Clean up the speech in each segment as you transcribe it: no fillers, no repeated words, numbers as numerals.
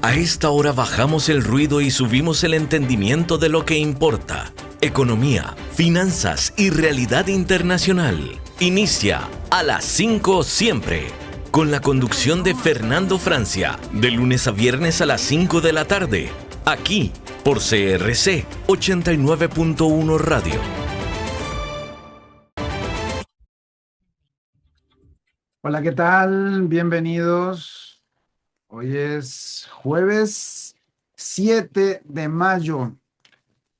A esta hora bajamos el ruido y subimos el entendimiento de lo que importa. Economía, finanzas y realidad internacional. Inicia a las 5 siempre, con la conducción de Fernando Francia, de lunes a viernes a las 5 de la tarde, aquí por CRC 89.1 Radio. Hola, ¿qué tal? Bienvenidos. Hoy es jueves 7 de mayo.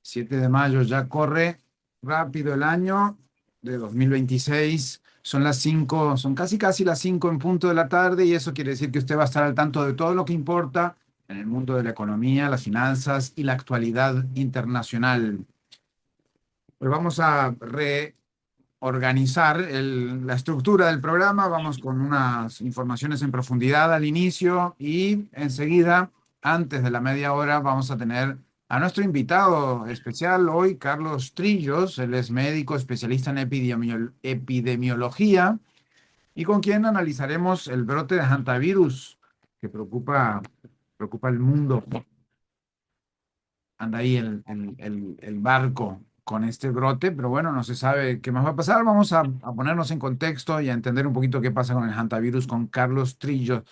7 de mayo, ya corre rápido el año de 2026. Son las 5, son casi las 5 en punto de la tarde y eso quiere decir que usted va a estar al tanto de todo lo que importa en el mundo de la economía, las finanzas y la actualidad internacional. Pues vamos a organizar la estructura del programa. Vamos con unas informaciones en profundidad al inicio y enseguida, antes de la media hora, vamos a tener a nuestro invitado especial hoy, Carlos Trillos. Él es médico especialista en epidemiología y con quien analizaremos el brote de hantavirus que preocupa al mundo. Anda ahí el barco con este brote, pero bueno, no se sabe qué más va a pasar. Vamos a ponernos en contexto y a entender un poquito qué pasa con el hantavirus con Carlos Trillo,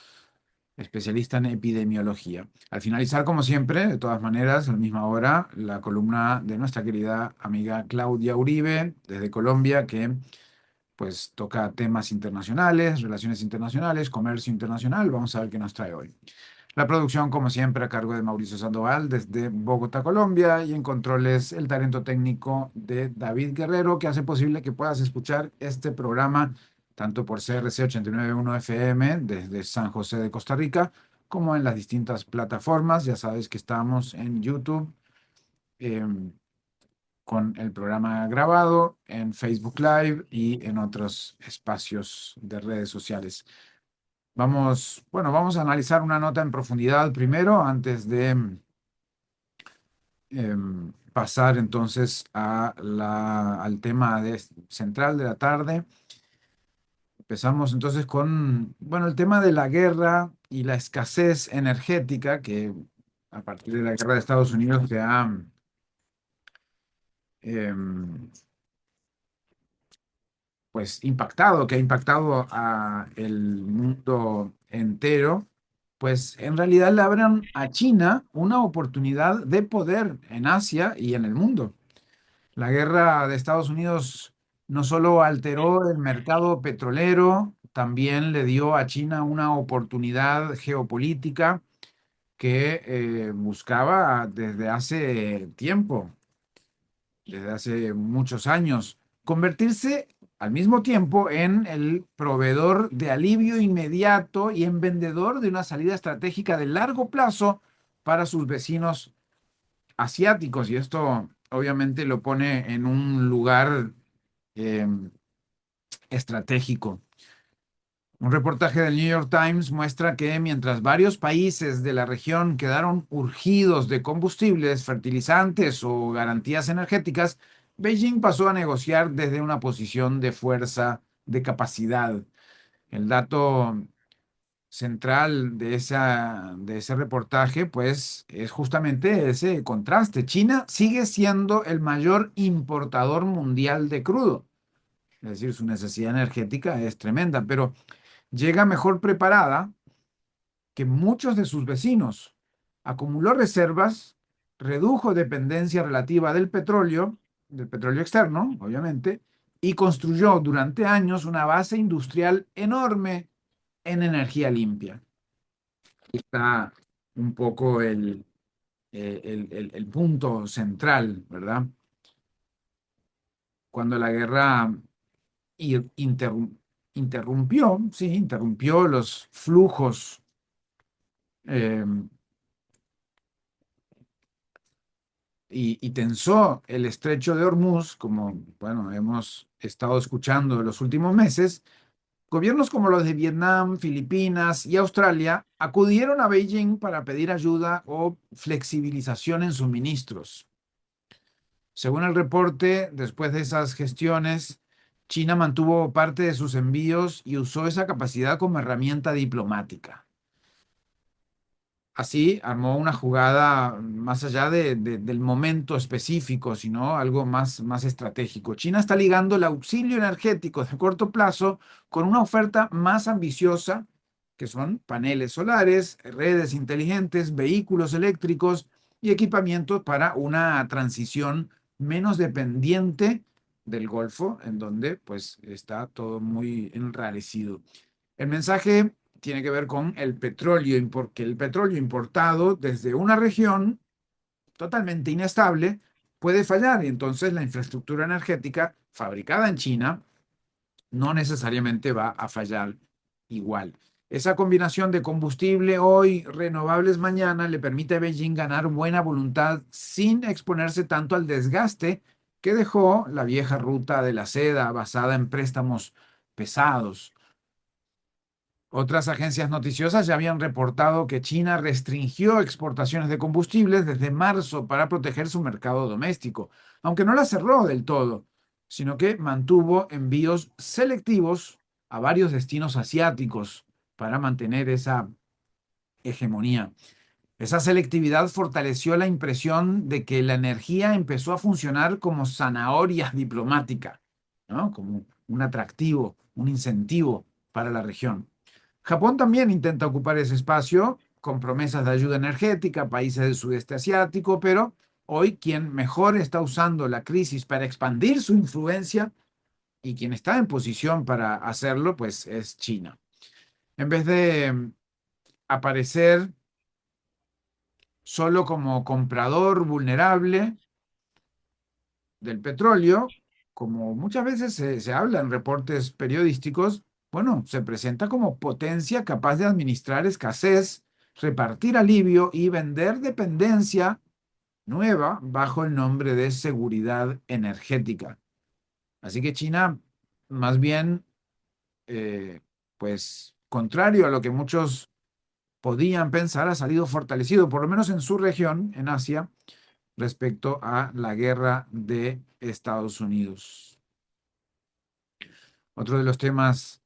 especialista en epidemiología. Al finalizar, como siempre, de todas maneras, a la misma hora, la columna de nuestra querida amiga Claudia Uribe, desde Colombia, que pues toca temas internacionales, relaciones internacionales, comercio internacional. Vamos a ver qué nos trae hoy. La producción, como siempre, a cargo de Mauricio Sandoval desde Bogotá, Colombia, y en controles el talento técnico de David Guerrero, que hace posible que puedas escuchar este programa tanto por CRC 89.1 FM desde San José de Costa Rica, como en las distintas plataformas. Ya sabes que estamos en YouTube con el programa grabado, en Facebook Live y en otros espacios de redes sociales. Vamos a analizar una nota en profundidad primero, antes de pasar entonces al tema central de la tarde. Empezamos entonces con, bueno, el tema de la guerra y la escasez energética que a partir de la guerra de Estados Unidos se ha em, pues que ha impactado a el mundo entero, pues en realidad le abren a China una oportunidad de poder en Asia y en el mundo. La guerra de Estados Unidos no solo alteró el mercado petrolero, también le dio a China una oportunidad geopolítica que buscaba desde hace tiempo, desde hace muchos años, convertirse al mismo tiempo en el proveedor de alivio inmediato y en vendedor de una salida estratégica de largo plazo para sus vecinos asiáticos. Y esto obviamente lo pone en un lugar eh, estratégico. Un reportaje del New York Times muestra que mientras varios países de la región quedaron urgidos de combustibles, fertilizantes o garantías energéticas, Beijing pasó a negociar desde una posición de fuerza, de capacidad. El dato central de ese reportaje, pues, es justamente ese contraste. China sigue siendo el mayor importador mundial de crudo, es decir, su necesidad energética es tremenda, pero llega mejor preparada que muchos de sus vecinos. Acumuló reservas, redujo dependencia relativa del petróleo externo, obviamente, y construyó durante años una base industrial enorme en energía limpia. Aquí está un poco el punto central, ¿verdad? Cuando la guerra interrumpió los flujos eh, y tensó el estrecho de Hormuz, como bueno, hemos estado escuchando en los últimos meses, gobiernos como los de Vietnam, Filipinas y Australia acudieron a Beijing para pedir ayuda o flexibilización en suministros. Según el reporte, después de esas gestiones, China mantuvo parte de sus envíos y usó esa capacidad como herramienta diplomática. Así armó una jugada más allá del momento específico, sino algo más estratégico. China está ligando el auxilio energético de corto plazo con una oferta más ambiciosa, que son paneles solares, redes inteligentes, vehículos eléctricos y equipamientos para una transición menos dependiente del Golfo, en donde pues está todo muy enrarecido. El mensaje tiene que ver con el petróleo, porque el petróleo importado desde una región totalmente inestable puede fallar y entonces la infraestructura energética fabricada en China no necesariamente va a fallar igual. Esa combinación de combustible hoy, renovables mañana, le permite a Beijing ganar buena voluntad sin exponerse tanto al desgaste que dejó la vieja ruta de la seda basada en préstamos pesados. Otras agencias noticiosas ya habían reportado que China restringió exportaciones de combustibles desde marzo para proteger su mercado doméstico, aunque no la cerró del todo, sino que mantuvo envíos selectivos a varios destinos asiáticos para mantener esa hegemonía. Esa selectividad fortaleció la impresión de que la energía empezó a funcionar como zanahoria diplomática, ¿no? Como un atractivo, un incentivo para la región. Japón también intenta ocupar ese espacio con promesas de ayuda energética a países del sudeste asiático, pero hoy quien mejor está usando la crisis para expandir su influencia y quien está en posición para hacerlo, pues es China. En vez de aparecer solo como comprador vulnerable del petróleo, como muchas veces se habla en reportes periodísticos, bueno, se presenta como potencia capaz de administrar escasez, repartir alivio y vender dependencia nueva bajo el nombre de seguridad energética. Así que China, más bien, eh, pues, contrario a lo que muchos podían pensar, ha salido fortalecido, por lo menos en su región, en Asia, respecto a la guerra de Estados Unidos. Otro de los temas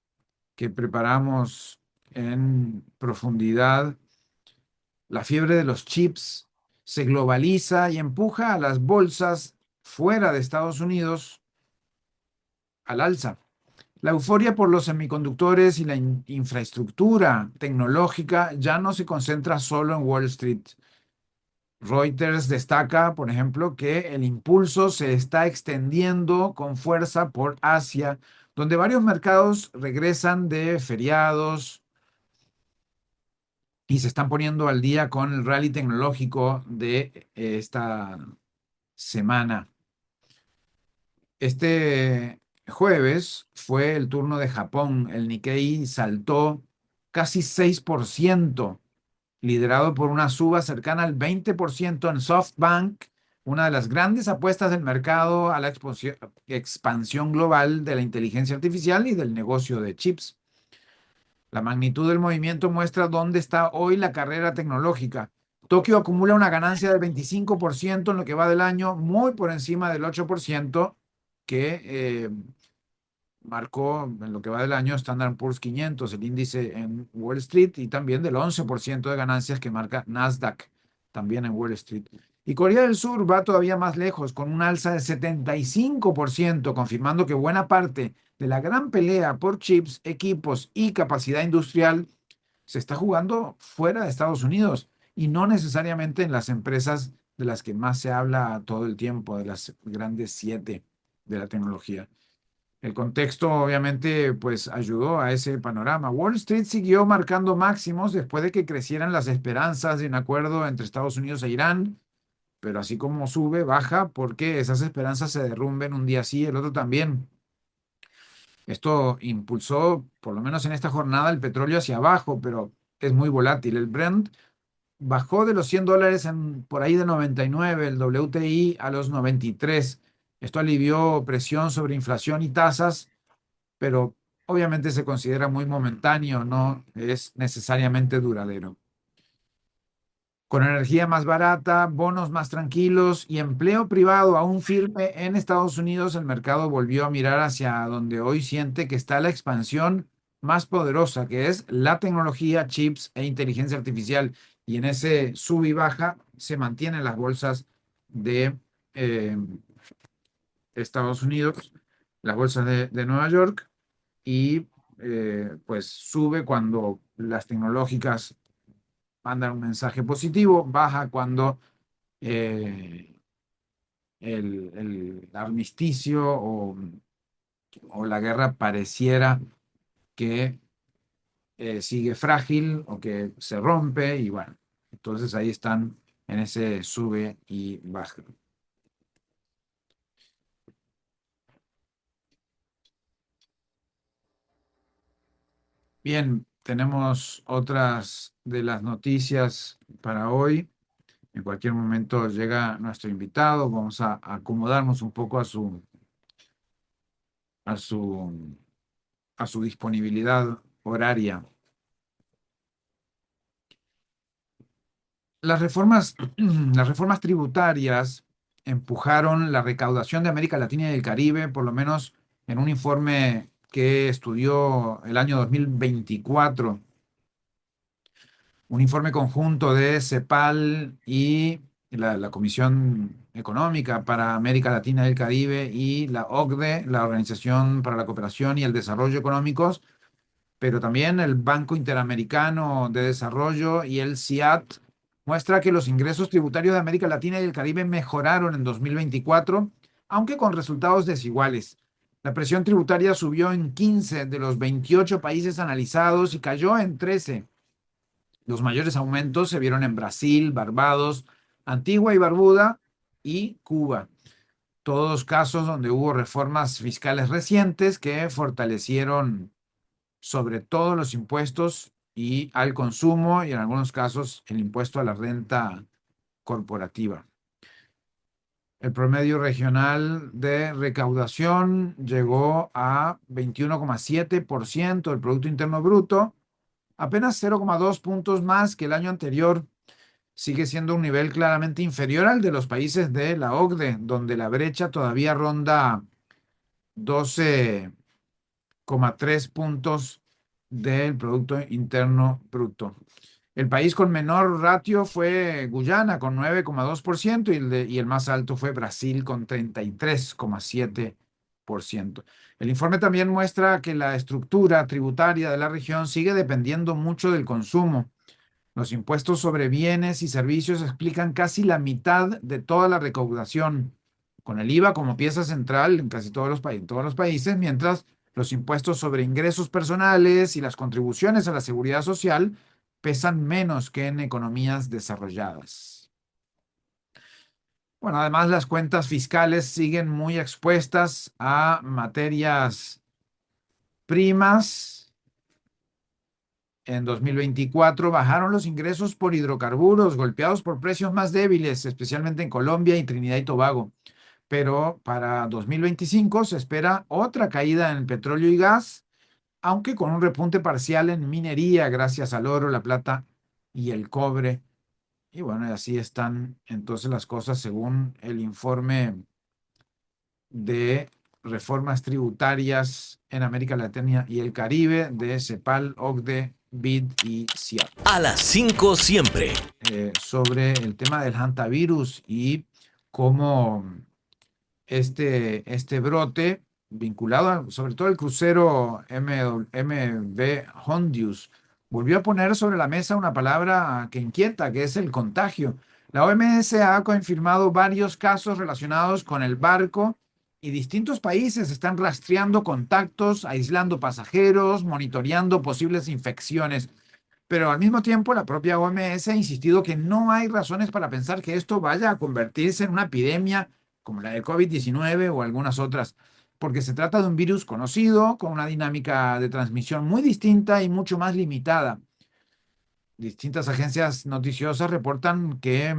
que preparamos en profundidad, la fiebre de los chips se globaliza y empuja a las bolsas fuera de Estados Unidos al alza. La euforia por los semiconductores y la infraestructura tecnológica ya no se concentra solo en Wall Street. Reuters destaca, por ejemplo, que el impulso se está extendiendo con fuerza por Asia, donde varios mercados regresan de feriados y se están poniendo al día con el rally tecnológico de esta semana. Este jueves fue el turno de Japón. El Nikkei saltó casi 6%, liderado por una suba cercana al 20% en SoftBank, una de las grandes apuestas del mercado a la expansión global de la inteligencia artificial y del negocio de chips. La magnitud del movimiento muestra dónde está hoy la carrera tecnológica. Tokio acumula una ganancia del 25% en lo que va del año, muy por encima del 8% que marcó en lo que va del año Standard Poor's 500, el índice en Wall Street, y también del 11% de ganancias que marca Nasdaq, también en Wall Street. Y Corea del Sur va todavía más lejos, con un alza de 75%, confirmando que buena parte de la gran pelea por chips, equipos y capacidad industrial se está jugando fuera de Estados Unidos y no necesariamente en las empresas de las que más se habla todo el tiempo, de las grandes siete de la tecnología. El contexto obviamente pues ayudó a ese panorama. Wall Street siguió marcando máximos después de que crecieran las esperanzas de un acuerdo entre Estados Unidos e Irán, pero así como sube, baja porque esas esperanzas se derrumben un día sí, el otro también. Esto impulsó, por lo menos en esta jornada, el petróleo hacia abajo, pero es muy volátil. El Brent bajó de los $100 en por ahí de 99, el WTI a los 93. Esto alivió presión sobre inflación y tasas, pero obviamente se considera muy momentáneo, no es necesariamente duradero. Con energía más barata, bonos más tranquilos y empleo privado aún firme en Estados Unidos, el mercado volvió a mirar hacia donde hoy siente que está la expansión más poderosa, que es la tecnología, chips e inteligencia artificial. y en ese sub y baja se mantienen las bolsas de eh, Estados Unidos, las bolsas de Nueva York, y pues sube cuando las tecnológicas mandan un mensaje positivo, baja cuando eh, el armisticio o la guerra pareciera que sigue frágil o que se rompe y bueno, entonces ahí están en ese sube y baja. Bien, tenemos otras de las noticias para hoy. En cualquier momento llega nuestro invitado. Vamos a acomodarnos un poco a su, a su disponibilidad horaria. Las reformas tributarias empujaron la recaudación de América Latina y el Caribe, por lo menos en un informe que estudió el año 2024, un informe conjunto de CEPAL y la Comisión Económica para América Latina y el Caribe y la OCDE, la Organización para la Cooperación y el Desarrollo Económicos, pero también el Banco Interamericano de Desarrollo y el CIAT, muestra que los ingresos tributarios de América Latina y el Caribe mejoraron en 2024, aunque con resultados desiguales. La presión tributaria subió en 15 de los 28 países analizados y cayó en 13. Los mayores aumentos se vieron en Brasil, Barbados, Antigua y Barbuda y Cuba. Todos casos donde hubo reformas fiscales recientes que fortalecieron sobre todo los impuestos y al consumo y en algunos casos el impuesto a la renta corporativa. El promedio regional de recaudación llegó a 21,7% del Producto Interno Bruto, apenas 0,2 puntos más que el año anterior. Sigue siendo un nivel claramente inferior al de los países de la OCDE, donde la brecha todavía ronda 12,3 puntos del Producto Interno Bruto. El país con menor ratio fue Guyana con 9,2% y el más alto fue Brasil con 33,7%. El informe también muestra que la estructura tributaria de la región sigue dependiendo mucho del consumo. Los impuestos sobre bienes y servicios explican casi la mitad de toda la recaudación, con el IVA como pieza central en casi todos los países, mientras los impuestos sobre ingresos personales y las contribuciones a la seguridad social pesan menos que en economías desarrolladas. Bueno, además las cuentas fiscales siguen muy expuestas a materias primas. En 2024 bajaron los ingresos por hidrocarburos, golpeados por precios más débiles, especialmente en Colombia y Trinidad y Tobago. Pero para 2025 se espera otra caída en el petróleo y gas, aunque con un repunte parcial en minería gracias al oro, la plata y el cobre. Y bueno, y así están entonces las cosas según el informe de reformas tributarias en América Latina y el Caribe de CEPAL, OCDE, BID y CIAP. A las 5 siempre. Sobre el tema del hantavirus y cómo este brote vinculado sobre todo el crucero MV Hondius volvió a poner sobre la mesa una palabra que inquieta, que es el contagio. La OMS ha confirmado varios casos relacionados con el barco y distintos países están rastreando contactos, aislando pasajeros, monitoreando posibles infecciones. Pero al mismo tiempo, la propia OMS ha insistido que no hay razones para pensar que esto vaya a convertirse en una epidemia como la del COVID-19 o algunas otras, porque se trata de un virus conocido, con una dinámica de transmisión muy distinta y mucho más limitada. Distintas agencias noticiosas reportan que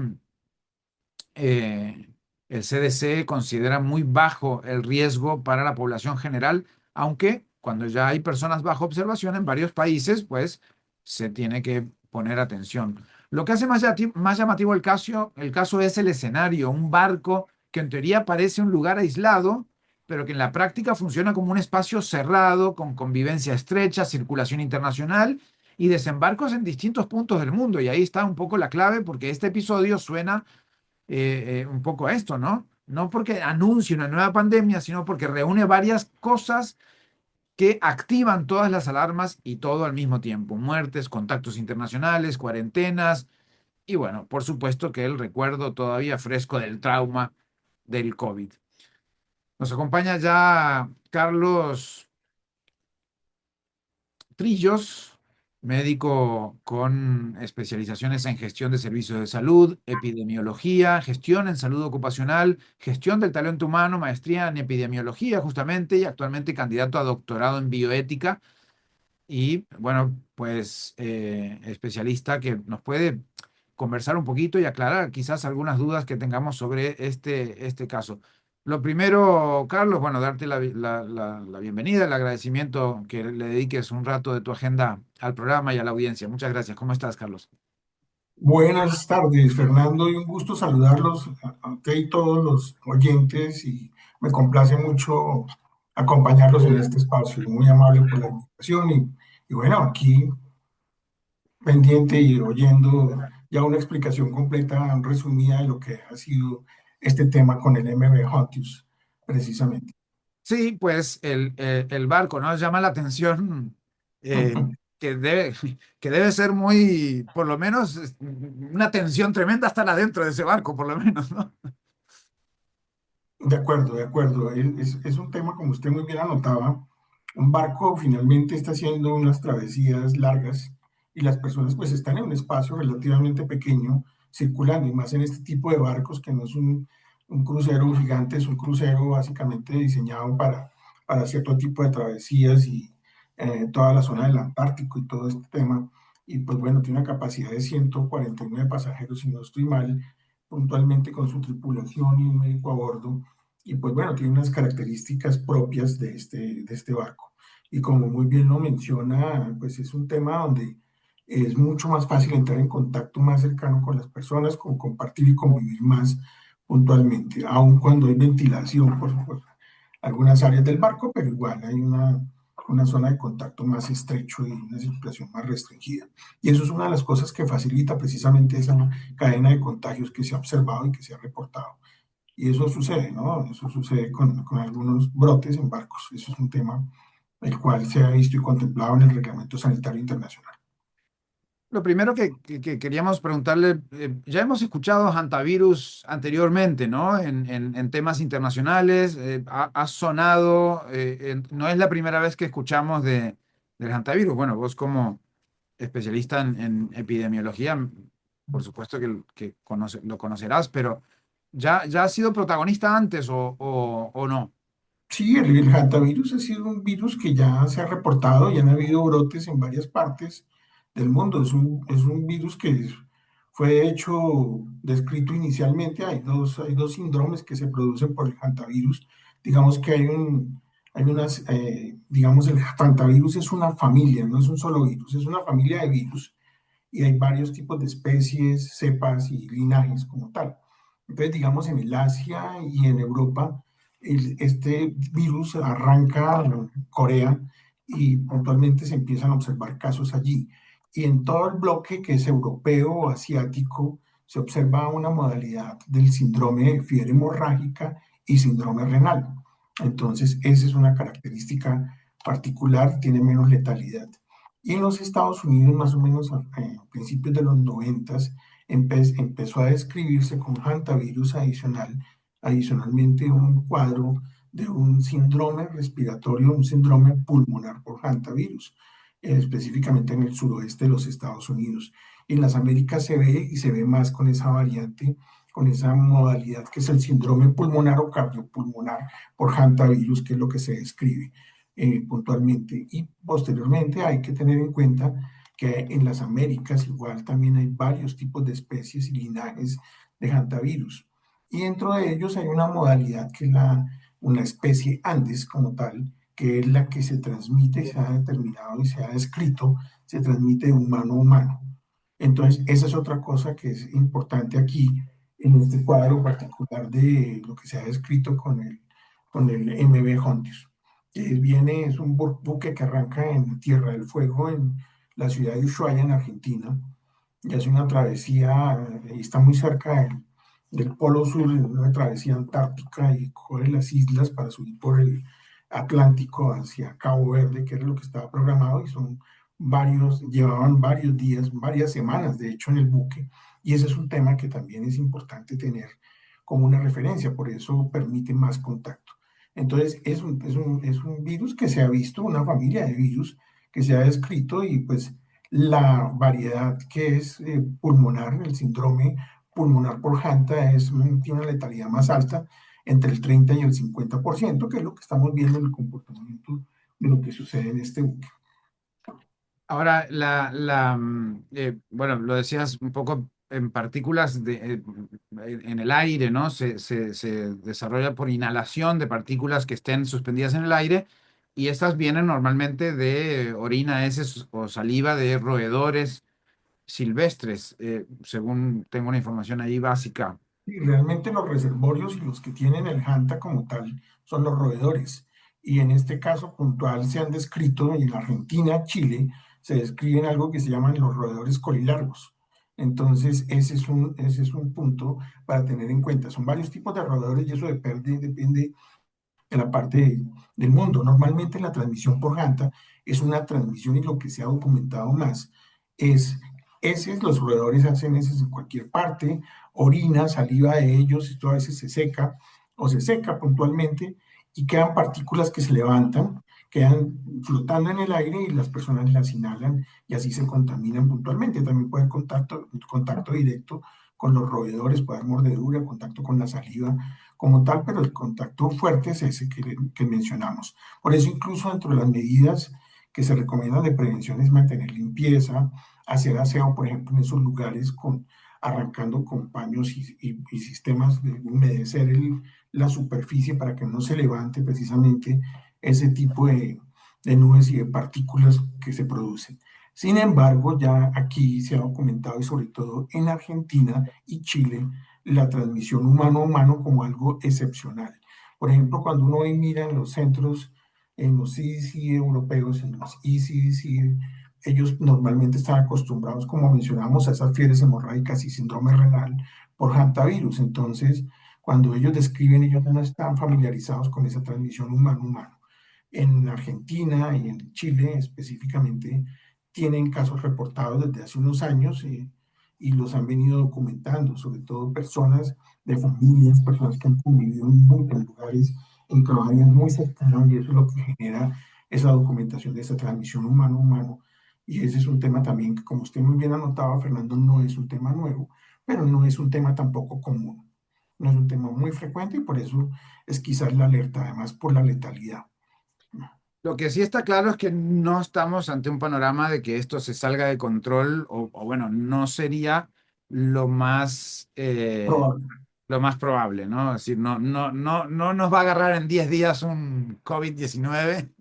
eh, el CDC considera muy bajo el riesgo para la población general, aunque cuando ya hay personas bajo observación en varios países, pues se tiene que poner atención. Lo que hace más llamativo el caso es el escenario, un barco que en teoría parece un lugar aislado, pero que en la práctica funciona como un espacio cerrado, con convivencia estrecha, circulación internacional y desembarcos en distintos puntos del mundo. Y ahí está un poco la clave, porque este episodio suena un poco a esto, ¿no? No porque anuncie una nueva pandemia, sino porque reúne varias cosas que activan todas las alarmas y todo al mismo tiempo. Muertes, contactos internacionales, cuarentenas y bueno, por supuesto que el recuerdo todavía fresco del trauma del COVID. Nos acompaña ya Carlos Trillos, médico con especializaciones en gestión de servicios de salud, epidemiología, gestión en salud ocupacional, gestión del talento humano, maestría en epidemiología justamente y actualmente candidato a doctorado en bioética y bueno, pues especialista que nos puede conversar un poquito y aclarar quizás algunas dudas que tengamos sobre este caso. Lo primero, Carlos, bueno, darte la bienvenida, el agradecimiento que le dediques un rato de tu agenda al programa y a la audiencia. Muchas gracias. ¿Cómo estás, Carlos? Buenas tardes, Fernando, y un gusto saludarlos a usted y todos los oyentes, y me complace mucho acompañarlos en este espacio. Muy amable por la invitación y bueno, aquí pendiente y oyendo ya una explicación completa, resumida de lo que ha sido este tema con el MV Hontius, precisamente. Sí, pues el barco, ¿no? Llama la atención eh, que debe, que debe ser muy, por lo menos, una tensión tremenda estar adentro de ese barco, por lo menos, ¿no? De acuerdo, de acuerdo. Es un tema, como usted muy bien anotaba, un barco finalmente está haciendo unas travesías largas y las personas pues están en un espacio relativamente pequeño circulando, y más en este tipo de barcos que no es un crucero gigante, es un crucero básicamente diseñado para cierto tipo de travesías y toda la zona del Antártico y todo este tema. Y pues bueno, tiene una capacidad de 149 pasajeros, si no estoy mal, puntualmente con su tripulación y un médico a bordo. Y pues bueno, tiene unas características propias de este barco. Y como muy bien lo menciona, pues es un tema donde es mucho más fácil entrar en contacto más cercano con las personas, con compartir y convivir más puntualmente, aun cuando hay ventilación por algunas áreas del barco, pero igual hay una zona de contacto más estrecho y una circulación más restringida. Y eso es una de las cosas que facilita precisamente esa cadena de contagios que se ha observado y que se ha reportado. Y eso sucede, ¿no? Eso sucede con algunos brotes en barcos. Eso es un tema el cual se ha visto y contemplado en el Reglamento Sanitario Internacional. Lo primero que queríamos preguntarle, ya hemos escuchado hantavirus anteriormente, ¿no? En temas internacionales, ha sonado, no es la primera vez que escuchamos del hantavirus. Bueno, vos como especialista en epidemiología, por supuesto que lo conocerás, pero ¿ya ha sido protagonista antes o no? Sí, el hantavirus ha sido un virus que ya se ha reportado y han habido brotes en varias partes del mundo. Es un virus que fue de hecho descrito inicialmente. Hay dos síndromes que se producen por el hantavirus. Digamos que hay unas, digamos, el hantavirus es una familia, no es un solo virus, es una familia de virus y hay varios tipos de especies, cepas y linajes como tal. Entonces, digamos, en el Asia y en Europa, este virus arranca en Corea y puntualmente se empiezan a observar casos allí. Y en todo el bloque que es europeo o asiático, se observa una modalidad del síndrome de fiebre hemorrágica y síndrome renal. Entonces, esa es una característica particular, tiene menos letalidad. Y en los Estados Unidos, más o menos a principios de los 90, empezó a describirse como hantavirus adicionalmente un cuadro de un síndrome respiratorio, un síndrome pulmonar por hantavirus, específicamente en el suroeste de los Estados Unidos. Y en las Américas se ve y se ve más con esa variante, con esa modalidad que es el síndrome pulmonar o cardiopulmonar por hantavirus, que es lo que se describe puntualmente. Y posteriormente hay que tener en cuenta que en las Américas igual también hay varios tipos de especies y linajes de hantavirus. Y dentro de ellos hay una modalidad que es una especie Andes como tal, que es la que se transmite, se ha determinado y se ha descrito, se transmite de humano a humano. Entonces, esa es otra cosa que es importante aquí en este cuadro particular de lo que se ha descrito con el MV Hontius, que viene, es un buque que arranca en Tierra del Fuego, la ciudad de Ushuaia en Argentina, y hace una travesía, está muy cerca del Polo Sur, una travesía antártica y coge las islas para subir por el Atlántico hacia Cabo Verde, que era lo que estaba programado, y son llevaban varios días, varias semanas, de hecho, en el buque, y ese es un tema que también es importante tener como una referencia, por eso permite más contacto. Entonces, es un virus que se ha visto, una familia de virus que se ha descrito y pues la variedad que es pulmonar, el síndrome pulmonar por Hanta tiene una letalidad más alta, entre el 30 y el 50%, que es lo que estamos viendo en el comportamiento de lo que sucede en este buque. Ahora, bueno, lo decías un poco en partículas en el aire, ¿no? Se desarrolla por inhalación de partículas que estén suspendidas en el aire y estas vienen normalmente de orina, heces o saliva de roedores silvestres, según tengo una información ahí básica. Y realmente los reservorios y los que tienen el Hanta como tal son los roedores. Y en este caso puntual se han descrito en Argentina, Chile, se describen algo que se llaman los roedores colilargos. Entonces, ese es un punto para tener en cuenta. Son varios tipos de roedores y eso depende en la parte del mundo. Normalmente la transmisión por Hanta es una transmisión y lo que se ha documentado más es heces, los roedores hacen heces en cualquier parte, orina, saliva de ellos, esto a veces se seca o se seca puntualmente y quedan partículas que se levantan, quedan flotando en el aire y las personas las inhalan y así se contaminan puntualmente. También puede haber contacto directo con los roedores, puede haber mordedura, contacto con la saliva como tal, pero el contacto fuerte es ese que mencionamos. Por eso incluso dentro de las medidas que se recomiendan de prevención es mantener limpieza, hacer aseo, por ejemplo, en esos lugares arrancando con paños y sistemas de humedecer la superficie para que no se levante precisamente ese tipo de nubes y de partículas que se producen. Sin embargo, ya aquí se ha documentado, y sobre todo en Argentina y Chile, la transmisión humano a humano como algo excepcional. Por ejemplo, cuando uno hoy mira en los centros, en los CDC europeos, en los ECDC, ellos normalmente están acostumbrados, como mencionamos, a esas fiebres hemorrágicas y síndrome renal por hantavirus. Entonces, cuando ellos describen, ellos no están familiarizados con esa transmisión humano-humano. En Argentina y en Chile específicamente tienen casos reportados desde hace unos años y los han venido documentando, sobre todo personas de familias, personas que han convivido en lugares, en cabañas muy cercanas, y eso es lo que genera esa documentación de esa transmisión humano-humano. Y ese es un tema también que, como usted muy bien anotaba, Fernando, no es un tema nuevo, pero no es un tema tampoco común. No es un tema muy frecuente y por eso es quizás la alerta, además por la letalidad. Lo que sí está claro es que no estamos ante un panorama de que esto se salga de control o bueno, no sería lo más, eh, Probable. lo más probable, ¿no? Es decir, no nos va a agarrar en 10 días un COVID-19.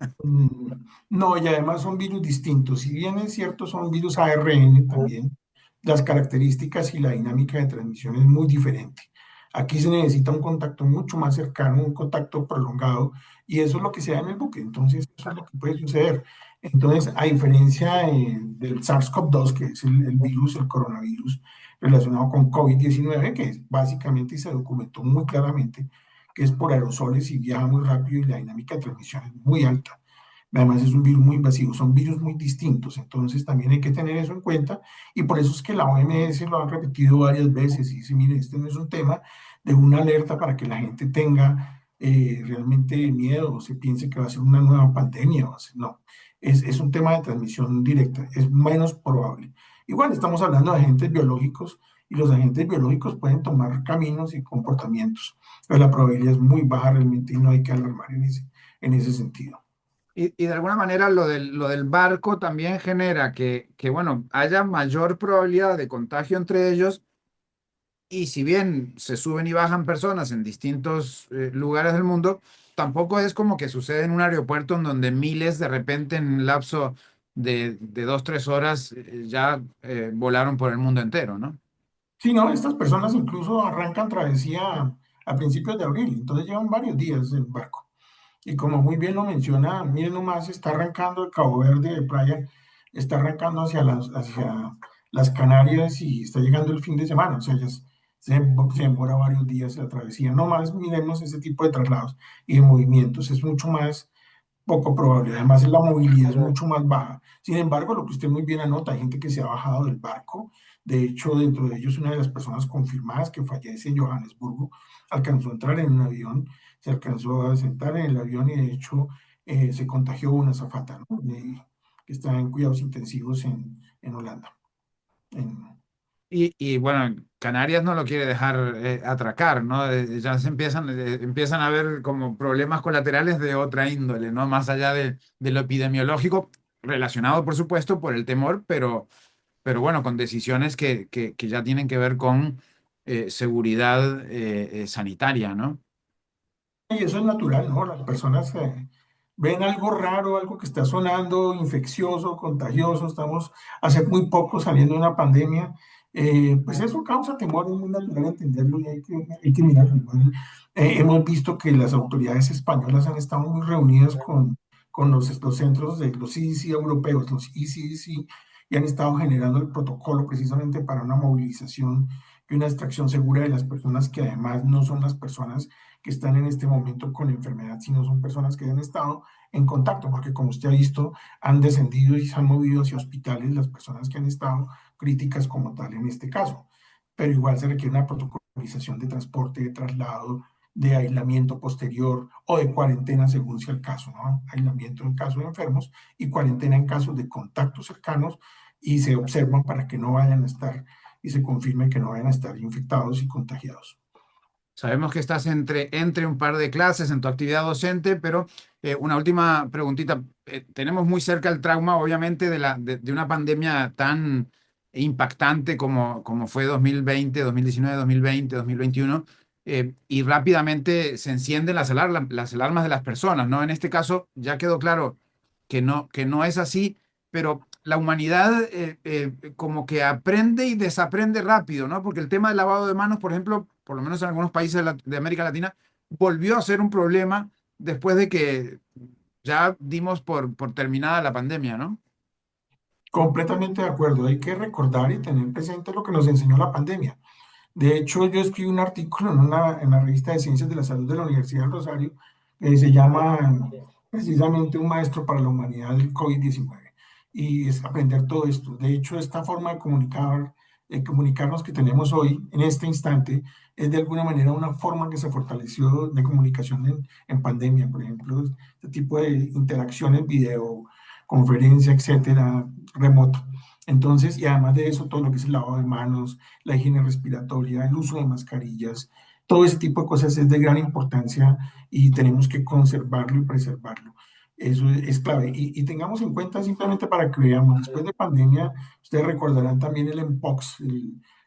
No, y además son virus distintos. Si bien es cierto, son virus ARN también, las características y la dinámica de transmisión es muy diferente. Aquí se necesita un contacto mucho más cercano, un contacto prolongado, y eso es lo que se da en el buque. Entonces, eso es lo que puede suceder. Entonces, a diferencia del SARS-CoV-2, que es el virus, el coronavirus relacionado con COVID-19, que es básicamente se documentó muy claramente que es por aerosoles y viaja muy rápido y la dinámica de transmisión es muy alta. Además es un virus muy invasivo, son virus muy distintos, entonces también hay que tener eso en cuenta y por eso es que la OMS lo ha repetido varias veces y dice, mire, este no es un tema de una alerta para que la gente tenga realmente miedo o se piense que va a ser una nueva pandemia, no, es un tema de transmisión directa, es menos probable. Igual estamos hablando de agentes biológicos y los agentes biológicos pueden tomar caminos y comportamientos, pero la probabilidad es muy baja realmente y no hay que alarmar en ese sentido. Y de alguna manera lo del barco también genera bueno, haya mayor probabilidad de contagio entre ellos. Y si bien se suben y bajan personas en distintos lugares del mundo, tampoco es como que sucede en un aeropuerto en donde miles de repente en un lapso de 2, 3 horas ya volaron por el mundo entero, ¿no? Sí, no, estas personas incluso arrancan travesía a principios de abril, entonces llevan varios días en barco. Y como muy bien lo menciona, miren nomás, está arrancando de Cabo Verde, de playa, está arrancando hacia las Canarias y está llegando el fin de semana, o sea, se demora varios días la travesía. No más miremos ese tipo de traslados y de movimientos, es mucho más poco probable. Además, la movilidad es mucho más baja. Sin embargo, lo que usted muy bien anota, hay gente que se ha bajado del barco. De hecho, dentro de ellos, una de las personas confirmadas que fallece en Johannesburgo alcanzó a entrar en un avión, se alcanzó a sentar en el avión y de hecho se contagió una azafata, ¿no? Que está en cuidados intensivos en Holanda. En- Y bueno, Canarias no lo quiere dejar atracar, ¿no? Ya empiezan a haber como problemas colaterales de otra índole, ¿no? Más allá de lo epidemiológico, relacionado, por supuesto, por el temor, pero bueno, con decisiones que ya tienen que ver con seguridad sanitaria, ¿no? Y eso es natural, ¿no? Las personas ven algo raro, algo que está sonando infeccioso, contagioso. Estamos hace muy poco saliendo de una pandemia. Pues eso causa temor, es muy natural entenderlo y hay que mirarlo. Igual. Hemos visto que las autoridades españolas han estado muy reunidas con los centros de los CDC europeos, los ECDC, y han estado generando el protocolo precisamente para una movilización y una extracción segura de las personas que además no son las personas que están en este momento con enfermedad, sino son personas que han estado en contacto, porque como usted ha visto, han descendido y se han movido hacia hospitales las personas que han estado críticas como tal en este caso. Pero igual se requiere una protocolización de transporte, de traslado, de aislamiento posterior o de cuarentena según sea el caso, ¿no? Aislamiento en caso de enfermos y cuarentena en casos de contactos cercanos y se observan para que no vayan a estar y se confirme que no vayan a estar infectados y contagiados. Sabemos que estás entre un par de clases en tu actividad docente, pero una última preguntita. Tenemos muy cerca el trauma, obviamente, de una pandemia tan impactante como fue 2020, 2019, 2020, 2021, y rápidamente se encienden las alarmas de las personas, ¿no? En este caso ya quedó claro que no es así, pero la humanidad como que aprende y desaprende rápido, ¿no? Porque el tema del lavado de manos, por ejemplo, por lo menos en algunos países de América Latina, volvió a ser un problema después de que ya dimos por terminada la pandemia, ¿no? Completamente de acuerdo. Hay que recordar y tener presente lo que nos enseñó la pandemia. De hecho, yo escribí un artículo en la revista de Ciencias de la Salud de la Universidad del Rosario, que se llama precisamente Un maestro para la humanidad del COVID-19. Y es aprender todo esto. De hecho, esta forma de comunicarnos que tenemos hoy, en este instante, es de alguna manera una forma que se fortaleció de comunicación en pandemia. Por ejemplo, este tipo de interacciones, videoconferencia, etcétera, remoto. Entonces, y además de eso, todo lo que es el lavado de manos, la higiene respiratoria, el uso de mascarillas, todo ese tipo de cosas es de gran importancia y tenemos que conservarlo y preservarlo. Eso es clave. Y tengamos en cuenta simplemente para que veamos, después de pandemia, ustedes recordarán también el Mpox,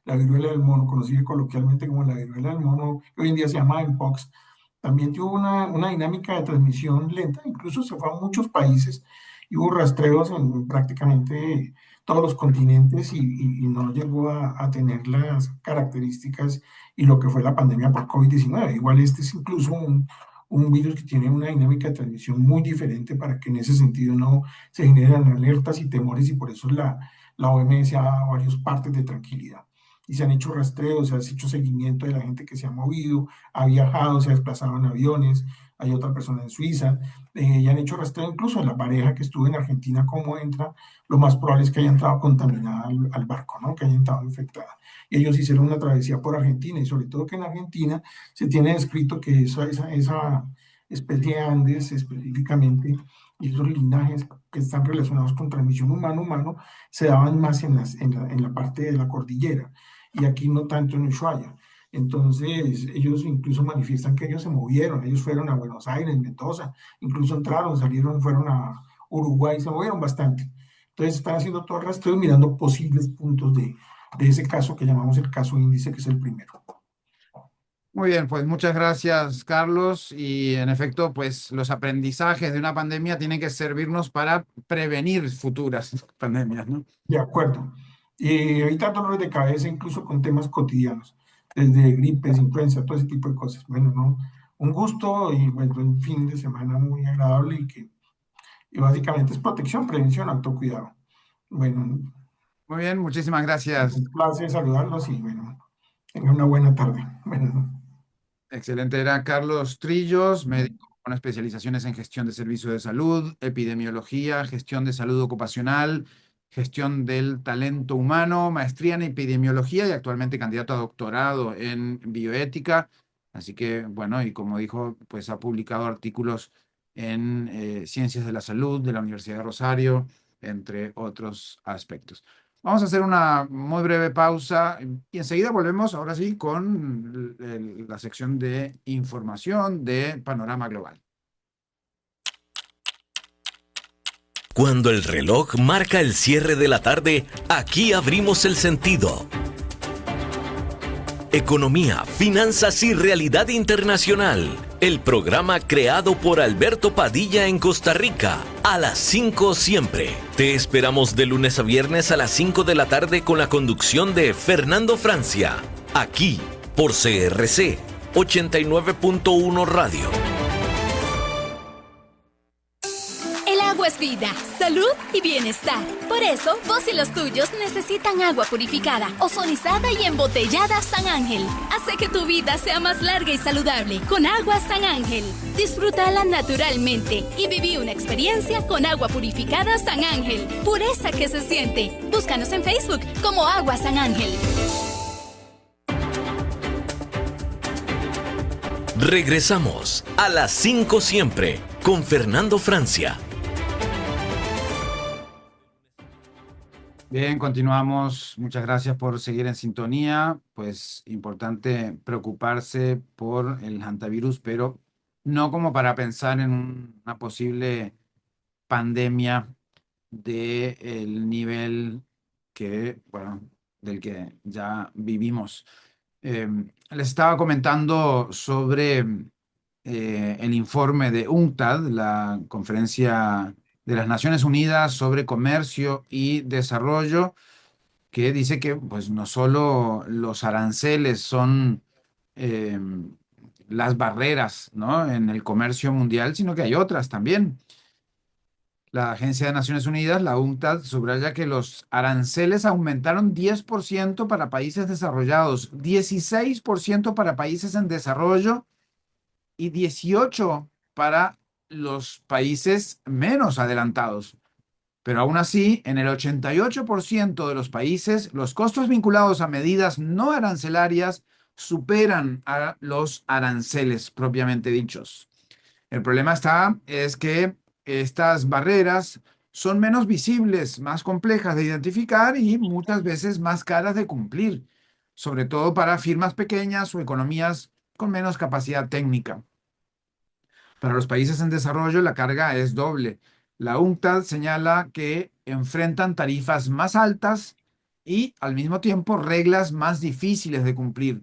la viruela del mono, conocida coloquialmente como la viruela del mono, que hoy en día se llama Mpox. También tuvo una dinámica de transmisión lenta, incluso se fue a muchos países y hubo rastreos en prácticamente todos los continentes y no llegó a tener las características y lo que fue la pandemia por COVID-19. Igual este es incluso un virus que tiene una dinámica de transmisión muy diferente para que en ese sentido no se generen alertas y temores y por eso la OMS ha dado varios partes de tranquilidad. Y se han hecho rastreos, se ha hecho seguimiento de la gente que se ha movido, ha viajado, se ha desplazado en aviones, hay otra persona en Suiza, y han hecho rastreo incluso de la pareja que estuvo en Argentina, cómo entra, lo más probable es que haya entrado contaminada al barco, ¿no? Que haya entrado infectada. Y ellos hicieron una travesía por Argentina y sobre todo que en Argentina se tiene descrito que esa especie de Andes específicamente y esos linajes que están relacionados con transmisión humano-humano se daban más en la parte de la cordillera y aquí no tanto en Ushuaia. Entonces, ellos incluso manifiestan que ellos se movieron, ellos fueron a Buenos Aires, Mendoza, incluso entraron, salieron, fueron a Uruguay, se movieron bastante. Entonces, están haciendo todo el rastreo y mirando posibles puntos de ese caso que llamamos el caso índice, que es el primero. Muy bien, pues muchas gracias, Carlos. Y en efecto, pues los aprendizajes de una pandemia tienen que servirnos para prevenir futuras pandemias, ¿no? De acuerdo. Y evitar dolores de cabeza, incluso con temas cotidianos, desde gripes, influenza, todo ese tipo de cosas. Bueno, no, un gusto y bueno, un fin de semana muy agradable y básicamente es protección, prevención, autocuidado. Bueno, Muy bien, muchísimas gracias. un placer saludarlos y bueno, tengan una buena tarde. Bueno, Excelente. Era Carlos Trillos, médico con especializaciones en gestión de servicios de salud, epidemiología, gestión de salud ocupacional, gestión del talento humano, maestría en epidemiología y actualmente candidato a doctorado en bioética. Así que, bueno, y como dijo, pues ha publicado artículos en Ciencias de la Salud de la Universidad de Rosario, entre otros aspectos. Vamos a hacer una muy breve pausa y enseguida volvemos, ahora sí, con la sección de información de Panorama Global. Cuando el reloj marca el cierre de la tarde, aquí abrimos el sentido. Economía, finanzas y realidad internacional. El programa creado por Alberto Padilla en Costa Rica. A las 5 siempre. Te esperamos de lunes a viernes a las 5 de la tarde con la conducción de Fernando Francia. Aquí, por CRC 89.1 Radio. El agua es vida, salud y bienestar. Por eso, vos y los tuyos necesitan agua purificada, ozonizada y embotellada San Ángel. Hace que tu vida sea más larga y saludable con agua San Ángel. Disfrútala naturalmente y viví una experiencia con agua purificada San Ángel. Pureza que se siente. Búscanos en Facebook como Agua San Ángel. Regresamos a las 5 siempre con Fernando Francia. Bien, continuamos. Muchas gracias por seguir en sintonía. Pues importante preocuparse por el hantavirus, pero no como para pensar en una posible pandemia del nivel que, bueno, del que ya vivimos. Les estaba comentando sobre el informe de UNCTAD, la Conferencia de las Naciones Unidas sobre Comercio y Desarrollo, que dice que pues, no solo los aranceles son eh, las barreras, ¿no?, en el comercio mundial, sino que hay otras también. La Agencia de Naciones Unidas, la UNCTAD, subraya que los aranceles aumentaron 10% para países desarrollados, 16% para países en desarrollo y 18% para los países menos adelantados. Pero aún así, en el 88% de los países, los costos vinculados a medidas no arancelarias superan a los aranceles propiamente dichos. El problema es que estas barreras son menos visibles, más complejas de identificar y muchas veces más caras de cumplir, sobre todo para firmas pequeñas o economías con menos capacidad técnica. Para los países en desarrollo, la carga es doble. La UNCTAD señala que enfrentan tarifas más altas y, al mismo tiempo, reglas más difíciles de cumplir.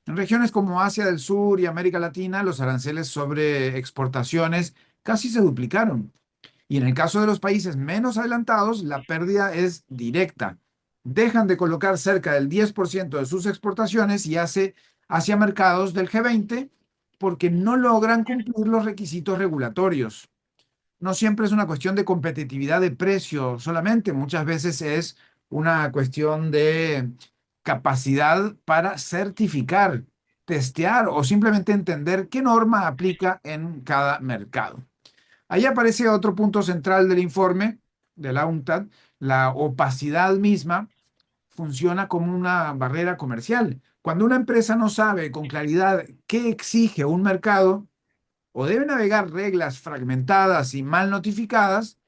En regiones como Asia del Sur y América Latina, los aranceles sobre exportaciones casi se duplicaron. Y en el caso de los países menos adelantados, la pérdida es directa. Dejan de colocar cerca del 10% de sus exportaciones y hacia mercados del G20 porque no logran cumplir los requisitos regulatorios. No siempre es una cuestión de competitividad de precio solamente, muchas veces es una cuestión de capacidad para certificar, testear o simplemente entender qué norma aplica en cada mercado. Ahí aparece otro punto central del informe de la UNCTAD: la opacidad misma funciona como una barrera comercial. Cuando una empresa no sabe con claridad qué exige un mercado o debe navegar reglas fragmentadas y mal notificadas,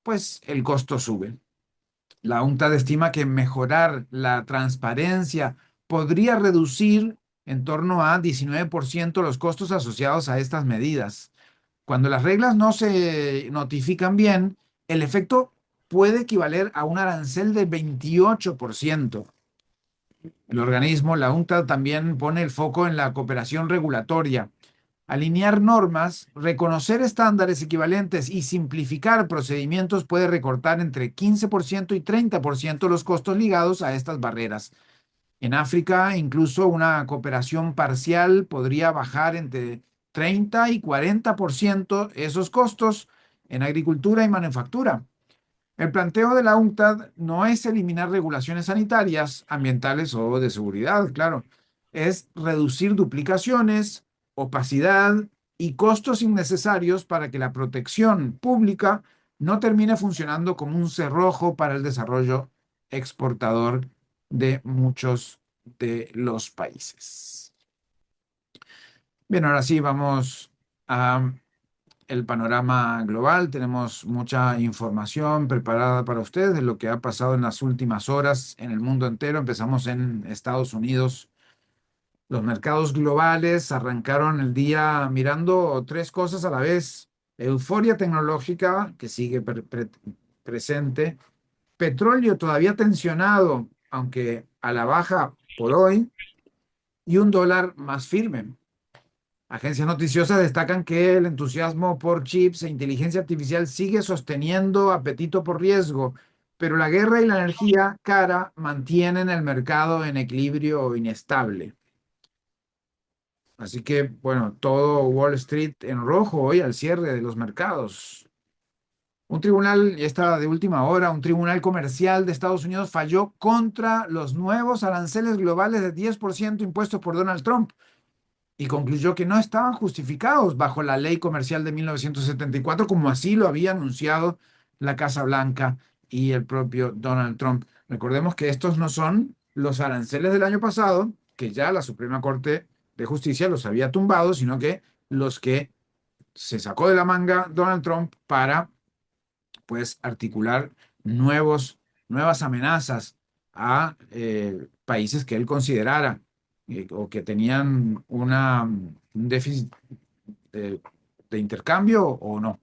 pues el costo sube. La UNCTAD estima que mejorar la transparencia podría reducir en torno a 19% los costos asociados a estas medidas. Cuando las reglas no se notifican bien, el efecto puede equivaler a un arancel de 28%. El organismo, la UNCTAD, también pone el foco en la cooperación regulatoria. Alinear normas, reconocer estándares equivalentes y simplificar procedimientos puede recortar entre 15% y 30% los costos ligados a estas barreras. En África, incluso una cooperación parcial podría bajar entre 30 y 40% esos costos en agricultura y manufactura. El planteo de la UNCTAD no es eliminar regulaciones sanitarias, ambientales o de seguridad, claro. Es reducir duplicaciones, opacidad y costos innecesarios para que la protección pública no termine funcionando como un cerrojo para el desarrollo exportador de muchos de los países. Bien, ahora sí vamos a el panorama global. Tenemos mucha información preparada para ustedes de lo que ha pasado en las últimas horas en el mundo entero. Empezamos en Estados Unidos. Los mercados globales arrancaron el día mirando tres cosas a la vez. Euforia tecnológica, que sigue presente. Petróleo todavía tensionado, aunque a la baja por hoy. Y un dólar más firme. Agencias noticiosas destacan que el entusiasmo por chips e inteligencia artificial sigue sosteniendo apetito por riesgo, pero la guerra y la energía cara mantienen el mercado en equilibrio inestable. Así que, bueno, todo Wall Street en rojo hoy al cierre de los mercados. Un tribunal, y esta de última hora, un tribunal comercial de Estados Unidos falló contra los nuevos aranceles globales de 10% impuestos por Donald Trump y concluyó que no estaban justificados bajo la ley comercial de 1974, como así lo había anunciado la Casa Blanca y el propio Donald Trump. Recordemos que estos no son los aranceles del año pasado, que ya la Suprema Corte de Justicia los había tumbado, sino que los que se sacó de la manga Donald Trump para, pues, articular nuevas amenazas a países que él considerara o que tenían un déficit de, de intercambio o no.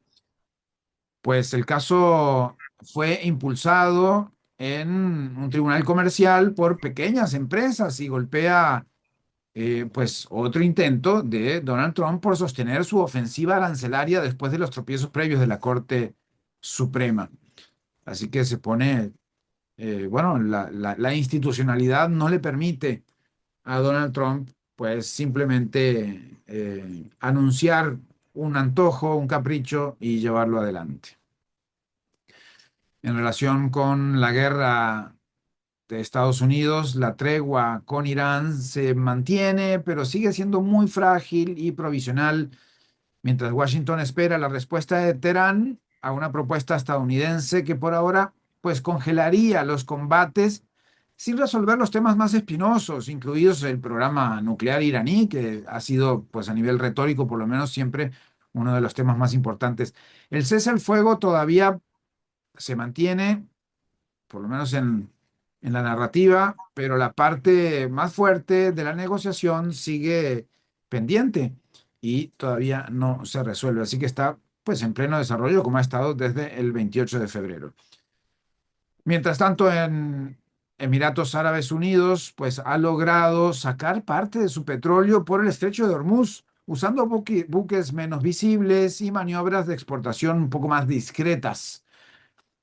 Pues el caso fue impulsado en un tribunal comercial por pequeñas empresas y golpea pues otro intento de Donald Trump por sostener su ofensiva arancelaria después de los tropiezos previos de la Corte Suprema. Así que se pone, bueno, la institucionalidad no le permite a Donald Trump, pues simplemente anunciar un antojo, un capricho y llevarlo adelante. En relación con la guerra de Estados Unidos, la tregua con Irán se mantiene, pero sigue siendo muy frágil y provisional, mientras Washington espera la respuesta de Teherán a una propuesta estadounidense que por ahora pues congelaría los combates sin resolver los temas más espinosos, incluidos el programa nuclear iraní, que ha sido, pues a nivel retórico, por lo menos siempre uno de los temas más importantes. El cese al fuego todavía se mantiene, por lo menos en la narrativa, pero la parte más fuerte de la negociación sigue pendiente y todavía no se resuelve. Así que está, pues, en pleno desarrollo, como ha estado desde el 28 de febrero. Mientras tanto, en Emiratos Árabes Unidos, pues ha logrado sacar parte de su petróleo por el estrecho de Hormuz, usando buques menos visibles y maniobras de exportación un poco más discretas.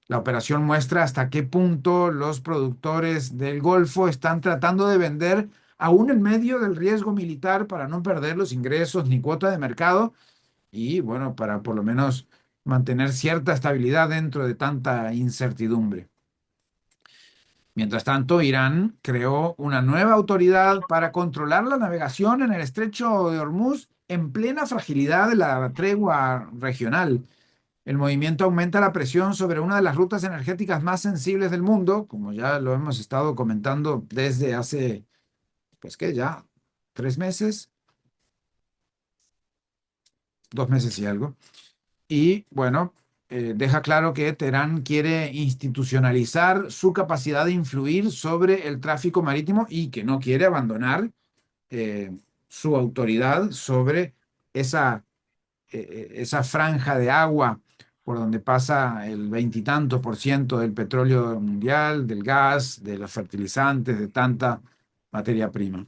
La operación muestra hasta qué punto los productores del Golfo están tratando de vender aún en medio del riesgo militar para no perder los ingresos ni cuota de mercado y, bueno, para por lo menos mantener cierta estabilidad dentro de tanta incertidumbre. Mientras tanto, Irán creó una nueva autoridad para controlar la navegación en el estrecho de Hormuz en plena fragilidad de la tregua regional. El movimiento aumenta la presión sobre una de las rutas energéticas más sensibles del mundo, como ya lo hemos estado comentando desde hace, pues qué, ya 3 meses, 2 meses y algo. Y bueno, deja claro que Teherán quiere institucionalizar su capacidad de influir sobre el tráfico marítimo y que no quiere abandonar su autoridad sobre esa franja de agua por donde pasa el 20 y tantos% del petróleo mundial, del gas, de los fertilizantes, de tanta materia prima.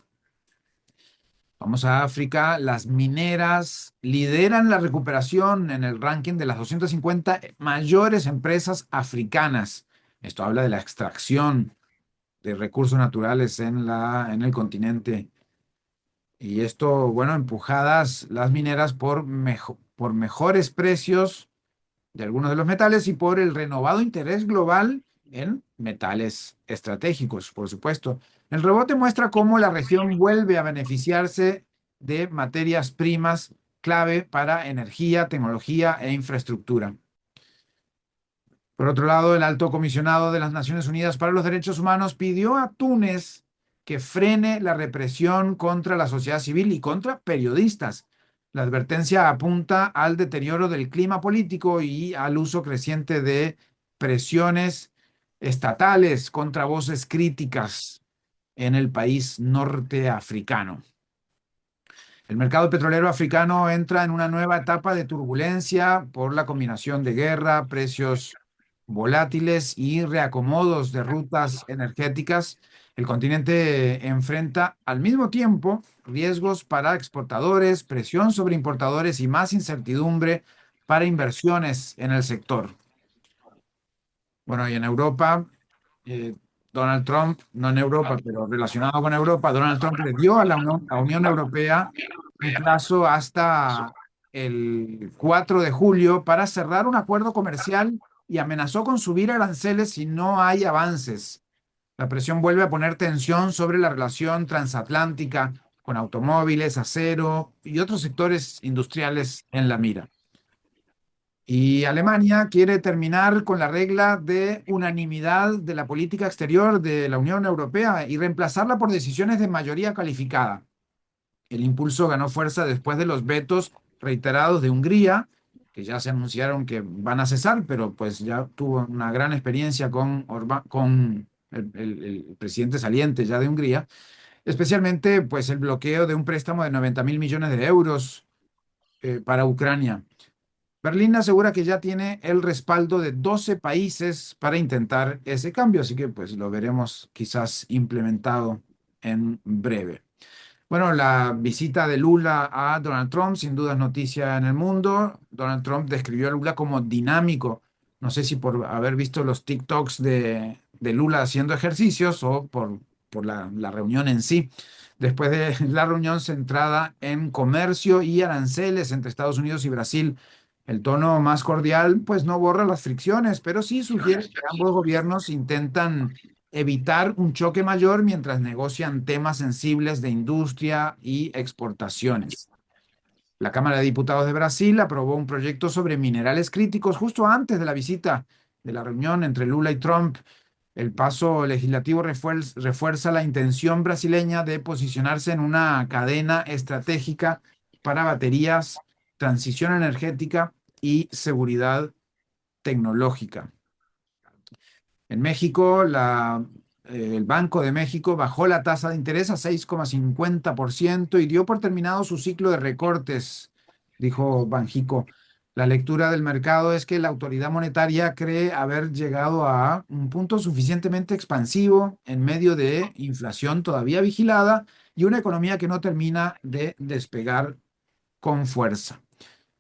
Vamos a África. Las mineras lideran la recuperación en el ranking de las 250 mayores empresas africanas. Esto habla de la extracción de recursos naturales en el continente. Y esto, bueno, empujadas las mineras por mejores precios de algunos de los metales y por el renovado interés global en metales estratégicos, por supuesto. El rebote muestra cómo la región vuelve a beneficiarse de materias primas clave para energía, tecnología e infraestructura. Por otro lado, el alto comisionado de las Naciones Unidas para los Derechos Humanos pidió a Túnez que frene la represión contra la sociedad civil y contra periodistas. La advertencia apunta al deterioro del clima político y al uso creciente de presiones estatales contra voces críticas en el país norteafricano. El mercado petrolero africano entra en una nueva etapa de turbulencia por la combinación de guerra, precios volátiles y reacomodos de rutas energéticas. El continente enfrenta al mismo tiempo riesgos para exportadores, presión sobre importadores y más incertidumbre para inversiones en el sector. Bueno, y en Europa, eh, Donald Trump, no en Europa, pero relacionado con Europa, Donald Trump le dio a la Unión Europea un plazo hasta el 4 de julio para cerrar un acuerdo comercial y amenazó con subir aranceles si no hay avances. La presión vuelve a poner tensión sobre la relación transatlántica con automóviles, acero y otros sectores industriales en la mira. Y Alemania quiere terminar con la regla de unanimidad de la política exterior de la Unión Europea y reemplazarla por decisiones de mayoría calificada. El impulso ganó fuerza después de los vetos reiterados de Hungría, que ya se anunciaron que van a cesar, pero pues ya tuvo una gran experiencia con el presidente saliente ya de Hungría, especialmente pues el bloqueo de un préstamo de 90.000 millones de euros para Ucrania. Berlín asegura que ya tiene el respaldo de 12 países para intentar ese cambio, así que pues lo veremos quizás implementado en breve. Bueno, la visita de Lula a Donald Trump sin duda es noticia en el mundo. Donald Trump describió a Lula como dinámico. No sé si por haber visto los TikToks de Lula haciendo ejercicios o por la reunión en sí. Después de la reunión centrada en comercio y aranceles entre Estados Unidos y Brasil, el tono más cordial pues no borra las fricciones, pero sí sugiere que ambos gobiernos intentan evitar un choque mayor mientras negocian temas sensibles de industria y exportaciones. La Cámara de Diputados de Brasil aprobó un proyecto sobre minerales críticos justo antes de la visita de la reunión entre Lula y Trump. El paso legislativo refuerza la intención brasileña de posicionarse en una cadena estratégica para baterías, transición energética y seguridad tecnológica. En México, el Banco de México bajó la tasa de interés a 6,50% y dio por terminado su ciclo de recortes, dijo Banjico. La lectura del mercado es que la autoridad monetaria cree haber llegado a un punto suficientemente expansivo en medio de inflación todavía vigilada y una economía que no termina de despegar con fuerza.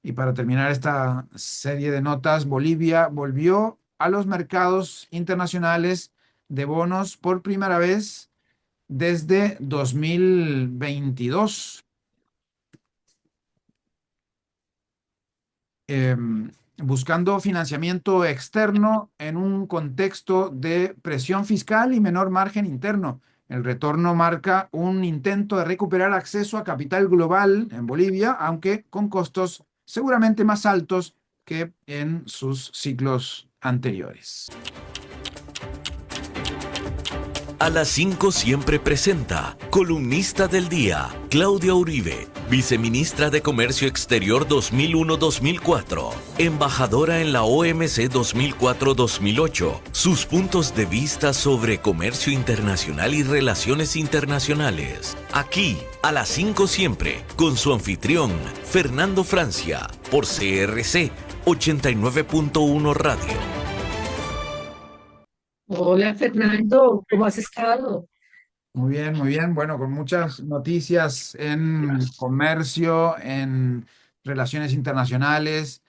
Y para terminar esta serie de notas, Bolivia volvió a los mercados internacionales de bonos por primera vez desde 2022. Buscando financiamiento externo en un contexto de presión fiscal y menor margen interno. El retorno marca un intento de recuperar acceso a capital global en Bolivia, aunque con costos seguramente más altos que en sus ciclos anteriores. A las 5 siempre presenta, columnista del día, Claudia Uribe, viceministra de Comercio Exterior 2001-2004, embajadora en la OMC 2004-2008, sus puntos de vista sobre comercio internacional y relaciones internacionales. Aquí, a las 5 siempre, con su anfitrión, Fernando Francia, por CRC 89.1 Radio. Hola Fernando, ¿cómo has estado? Muy bien, muy bien. Bueno, con muchas noticias en comercio, en relaciones internacionales,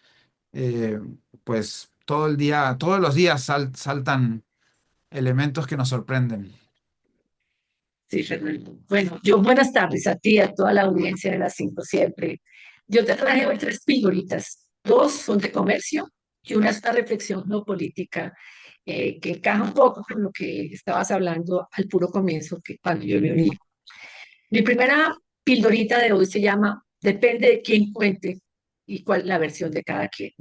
eh, pues todo el día, todos los días saltan elementos que nos sorprenden. Sí, Fernando. Bueno, buenas tardes a ti, a toda la audiencia de las 5 siempre. Yo te traje hoy 3 pildoritas. 2 son de comercio y una es una reflexión geopolítica que encaja un poco con lo que estabas hablando al puro comienzo, que cuando yo me uní. Mi primera pildorita de hoy se llama Depende de quién cuente y cuál la versión de cada quien.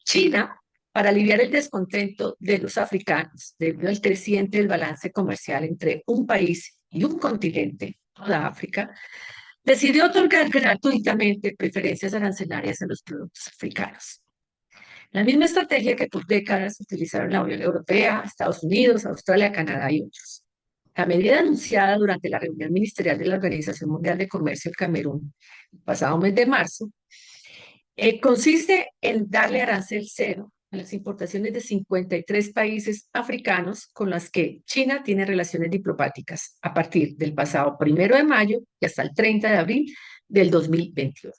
China, para aliviar el descontento de los africanos debido al creciente desbalance comercial entre un país y un continente, toda África, decidió otorgar gratuitamente preferencias arancelarias a los productos africanos. La misma estrategia que por décadas utilizaron la Unión Europea, Estados Unidos, Australia, Canadá y otros. La medida anunciada durante la reunión ministerial de la Organización Mundial de Comercio en Camerún, el pasado mes de marzo, consiste en darle arancel cero a las importaciones de 53 países africanos con los que China tiene relaciones diplomáticas a partir del pasado 1 de mayo y hasta el 30 de abril del 2028.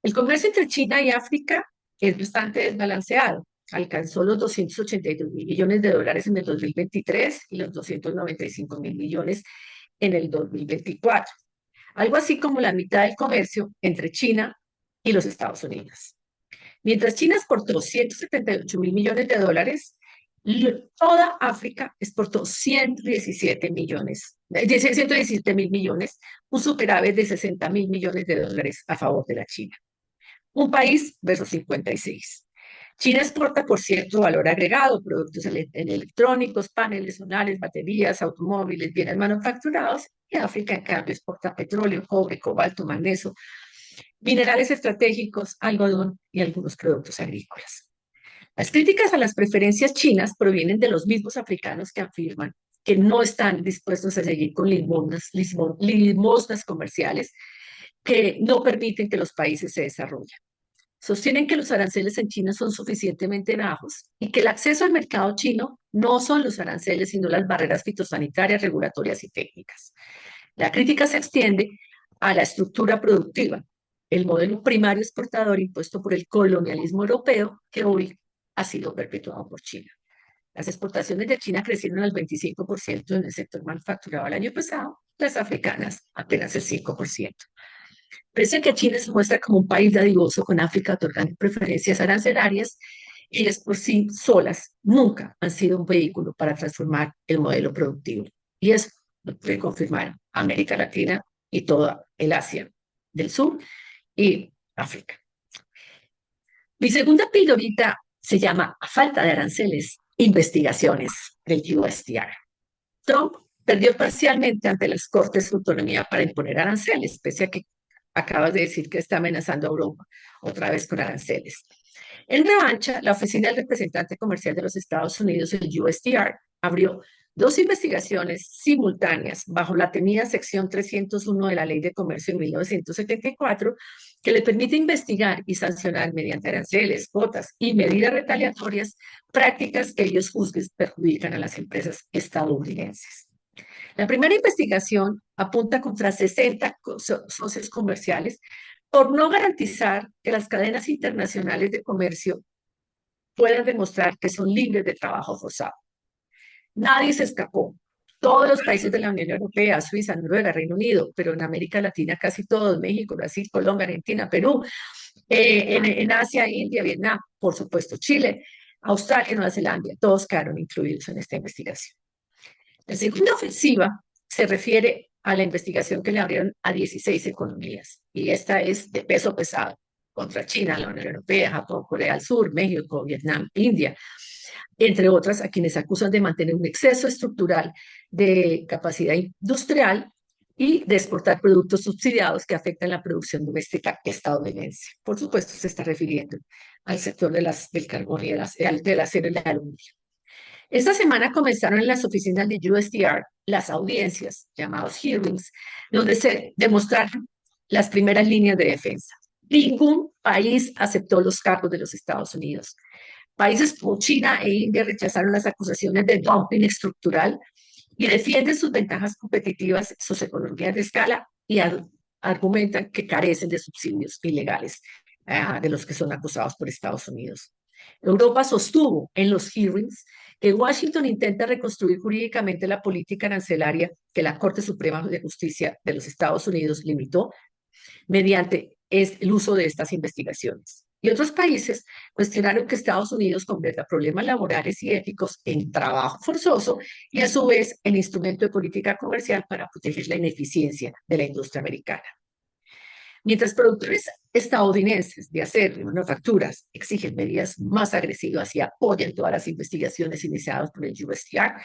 El comercio entre China y África es bastante desbalanceado. Alcanzó los 282 mil millones de dólares en el 2023 y los 295 mil millones en el 2024. Algo así como la mitad del comercio entre China y los Estados Unidos. Mientras China exportó 178 mil millones de dólares, toda África exportó 117 mil millones, un superávit de 60 mil millones de dólares a favor de la China. Un país versus 56. China exporta por cierto valor agregado, productos electrónicos, paneles solares, baterías, automóviles, bienes manufacturados, y África, en cambio, exporta petróleo, cobre, cobalto, magnesio, minerales estratégicos, algodón y algunos productos agrícolas. Las críticas a las preferencias chinas provienen de los mismos africanos que afirman que no están dispuestos a seguir con limosnas comerciales que no permiten que los países se desarrollen. Sostienen que los aranceles en China son suficientemente bajos y que el acceso al mercado chino no son los aranceles, sino las barreras fitosanitarias, regulatorias y técnicas. La crítica se extiende a la estructura productiva, el modelo primario exportador impuesto por el colonialismo europeo que hoy ha sido perpetuado por China. Las exportaciones de China crecieron al 25% en el sector manufacturado el año pasado, las africanas apenas el 5%. Parece que China se muestra como un país dadivoso con África otorgando preferencias arancelarias. Ellas por sí solas nunca han sido un vehículo para transformar el modelo productivo. Y eso lo puede confirmar América Latina y toda el Asia del Sur y África. Mi segunda pildorita se llama, a falta de aranceles, investigaciones del USTR. Trump perdió parcialmente ante las Cortes su autonomía para imponer aranceles, pese a que acabas de decir que está amenazando a Europa otra vez con aranceles. En revancha, la Oficina del Representante Comercial de los Estados Unidos, el USTR, abrió 2 investigaciones simultáneas bajo la temida sección 301 de la Ley de Comercio en 1974, que le permite investigar y sancionar mediante aranceles, cuotas y medidas retaliatorias prácticas que ellos juzguen perjudican a las empresas estadounidenses. La primera investigación apunta contra 60 socios comerciales por no garantizar que las cadenas internacionales de comercio puedan demostrar que son libres de trabajo forzado. Nadie se escapó. Todos los países de la Unión Europea, Suiza, Noruega, Reino Unido, pero en América Latina casi todos, México, Brasil, Colombia, Argentina, Perú, en Asia, India, Vietnam, por supuesto Chile, Australia, Nueva Zelanda, todos quedaron incluidos en esta investigación. La segunda ofensiva se refiere a la investigación que le abrieron a 16 economías, y esta es de peso pesado contra China, la Unión Europea, Japón, Corea del Sur, México, Vietnam, India, entre otras, a quienes acusan de mantener un exceso estructural de capacidad industrial y de exportar productos subsidiados que afectan la producción doméstica estadounidense. Por supuesto, se está refiriendo al sector del carbón y del acero y del aluminio. Esta semana comenzaron en las oficinas de USTR las audiencias, llamados hearings, donde se demostraron las primeras líneas de defensa. Ningún país aceptó los cargos de los Estados Unidos. Países como China e India rechazaron las acusaciones de dumping estructural y defienden sus ventajas competitivas, sus economías de escala, y argumentan que carecen de subsidios ilegales de los que son acusados por Estados Unidos. Europa sostuvo en los hearings que Washington intenta reconstruir jurídicamente la política arancelaria que la Corte Suprema de Justicia de los Estados Unidos limitó mediante el uso de estas investigaciones. Y otros países cuestionaron que Estados Unidos convierta problemas laborales y éticos en trabajo forzoso y a su vez en instrumento de política comercial para proteger la ineficiencia de la industria americana. Mientras productores estadounidenses de acero y manufacturas exigen medidas más agresivas y apoyan todas las investigaciones iniciadas por el USDA,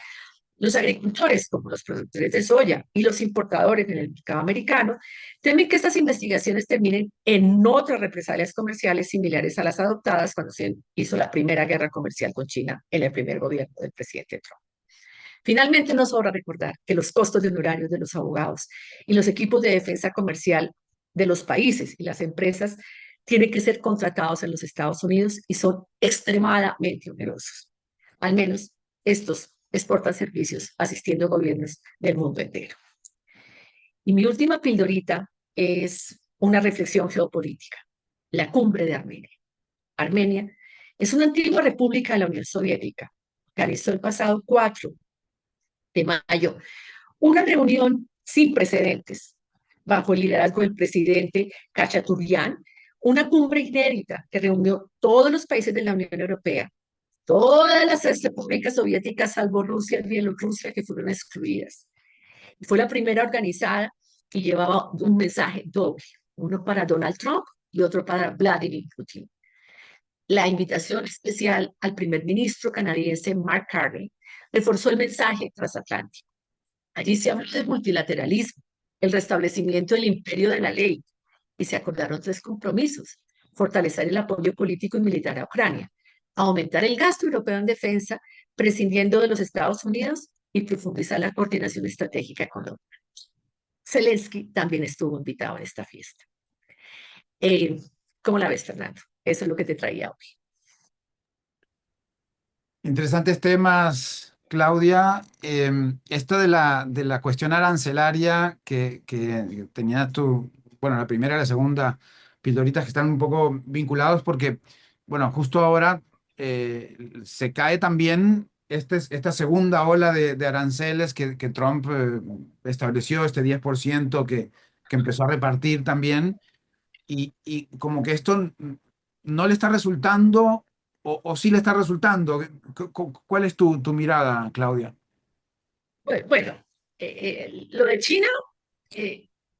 los agricultores, como los productores de soya y los importadores en el mercado americano, temen que estas investigaciones terminen en otras represalias comerciales similares a las adoptadas cuando se hizo la primera guerra comercial con China en el primer gobierno del presidente Trump. Finalmente, nos sobra recordar que los costos de honorarios de los abogados y los equipos de defensa comercial de los países y las empresas tienen que ser contratados en los Estados Unidos y son extremadamente onerosos. Al menos estos exportan servicios asistiendo a gobiernos del mundo entero. Y mi última pildorita es una reflexión geopolítica, la cumbre de Armenia. Armenia es una antigua república de la Unión Soviética. Organizó el pasado 4 de mayo una reunión sin precedentes bajo el liderazgo del presidente Khachaturian, una cumbre inédita que reunió todos los países de la Unión Europea, todas las repúblicas soviéticas, salvo Rusia y Bielorrusia, que fueron excluidas. Fue la primera organizada y llevaba un mensaje doble, uno para Donald Trump y otro para Vladimir Putin. La invitación especial al primer ministro canadiense Mark Carney reforzó el mensaje transatlántico. Allí se habló del multilateralismo, el restablecimiento del imperio de la ley, y se acordaron 3 compromisos: fortalecer el apoyo político y militar a Ucrania, aumentar el gasto europeo en defensa, prescindiendo de los Estados Unidos, y profundizar la coordinación estratégica con la OTAN. Zelensky también estuvo invitado en esta fiesta. ¿Cómo la ves, Fernando? Eso es lo que te traía hoy. Interesantes temas, Claudia. Esto de la cuestión arancelaria que tenías tú, bueno, la primera y la segunda pildoritas que están un poco vinculados porque, bueno, justo ahora se cae también esta segunda ola de aranceles que Trump estableció, este 10% que empezó a repartir también, y como que esto no le está resultando, o sí le está resultando. ¿Cuál es tu mirada, Claudia? Bueno, lo de China,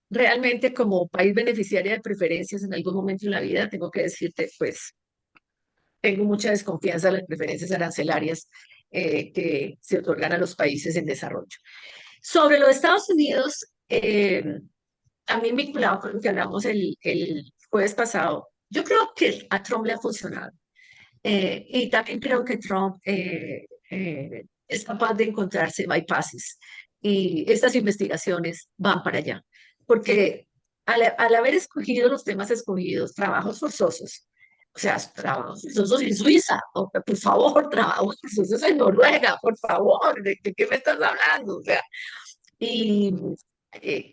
realmente como país beneficiario de preferencias en algún momento en la vida, tengo que decirte, pues, tengo mucha desconfianza en las preferencias arancelarias que se otorgan a los países en desarrollo. Sobre los Estados Unidos, también vinculado con lo que hablamos el jueves pasado, yo creo que a Trump le ha funcionado. Y también creo que Trump es capaz de encontrarse bypasses y estas investigaciones van para allá. Porque al haber escogido los temas escogidos, trabajos forzosos, o sea, trabajos forzosos en Suiza, por favor, trabajos forzosos en Noruega, por favor, ¿de qué me estás hablando? O sea, y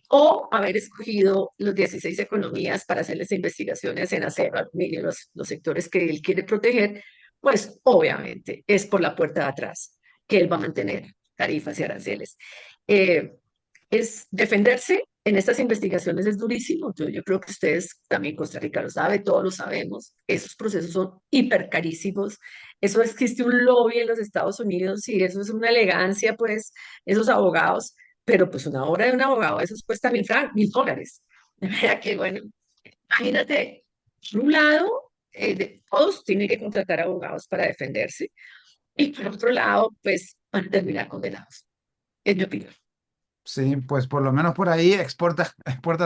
o haber escogido los 16 economías para hacerles investigaciones en acero, aluminio, los sectores que él quiere proteger, pues obviamente es por la puerta de atrás que él va a mantener tarifas y aranceles. Es defenderse en estas investigaciones es durísimo. Yo creo que ustedes también, Costa Rica lo sabe, todos lo sabemos. Esos procesos son hiper carísimos. Eso existe un lobby en los Estados Unidos y eso es una elegancia, pues, esos abogados. Pero pues una hora de un abogado, eso cuesta $1,000. De manera que, bueno, imagínate, por un lado, todos tienen que contratar abogados para defenderse, y por otro lado, pues van a terminar condenados. Es mi opinión. Sí, pues por lo menos por ahí exporta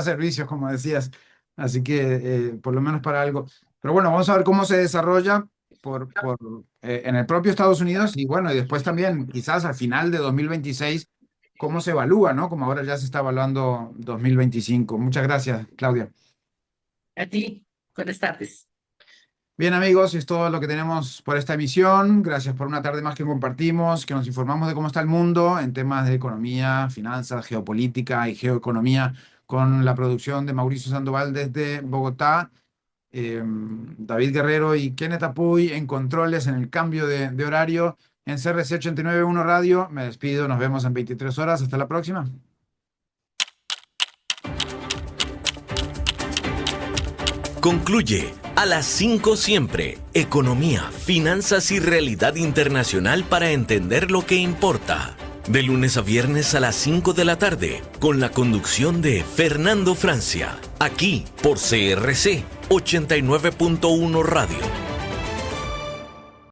servicios, como decías. Así que por lo menos para algo. Pero bueno, vamos a ver cómo se desarrolla en el propio Estados Unidos y bueno, y después también quizás al final de 2026 cómo se evalúa, ¿no? Como ahora ya se está evaluando 2025. Muchas gracias, Claudia. A ti, buenas tardes. Bien, amigos, es todo lo que tenemos por esta emisión. Gracias por una tarde más que compartimos, que nos informamos de cómo está el mundo en temas de economía, finanzas, geopolítica y geoeconomía con la producción de Mauricio Sandoval desde Bogotá, David Guerrero y Kenneth Apuy en controles en el cambio de horario en CRC 89.1 Radio. Me despido, nos vemos en 23 horas. Hasta la próxima. Concluye a las 5 siempre. Economía, finanzas y realidad internacional para entender lo que importa. De lunes a viernes a las 5 de la tarde, con la conducción de Fernando Francia. Aquí por CRC 89.1 Radio.